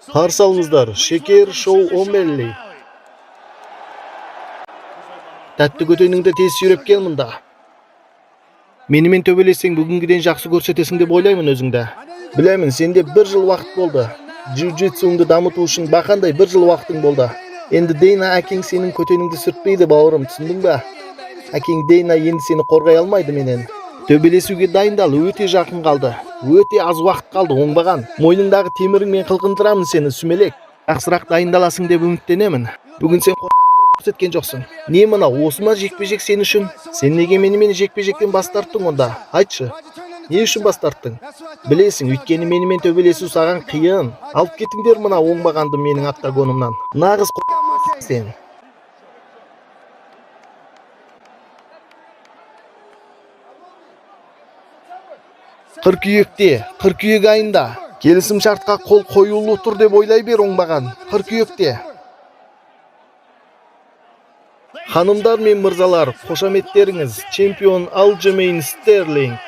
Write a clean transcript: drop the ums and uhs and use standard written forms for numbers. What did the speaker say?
Қарсы алыңыздар, Шекер Шоу Омелли. Тәтті көтөйніңді тез сүйреп кел мұнда. Менімен төбелесең бүгінгіден жақсы көрсетесің деп ойлаймын өзіңді. Білемін, сенде 1 жыл уақыт болды. Джиу-джитсуңды дамыту үшін бақандай 1 жыл уақытың болды. Енді Дейна әкең сенің көтөйніңді сүртпейді, бауырым, түсіндің бе? Әкең Дейна енді сені қорғай алмайды менен. Төбелесуге дайындал, өте жақын қалды. Өте аз уақыт қалды, оңбаған. Мойныңдағы теміріңмен қылқындырамын сені, сүмелек. Жақсырақ дайындаласың деп үміттенемін. Бүгін сен көрсеткен жоқсың. Не мына, осы ма жекпе-жек сен үшін? Сен неге менімен жекпе-жектен бас тарттың онда? Айтшы. Не үшін бас тарттың? Білесің, өйткені менімен төбелесу саған қиын. Алып кетіңдер мына оңбағанды менің октагонымнан. Нағыз сен. Қыркүйек айында келісім шартқа қол қойылуы тұр деп ойлай бер, оңбаған. Қыркүйекте. Ханымдар мен мырзалар, қошаметтеріңіз, чемпион Алджемейн Стерлинг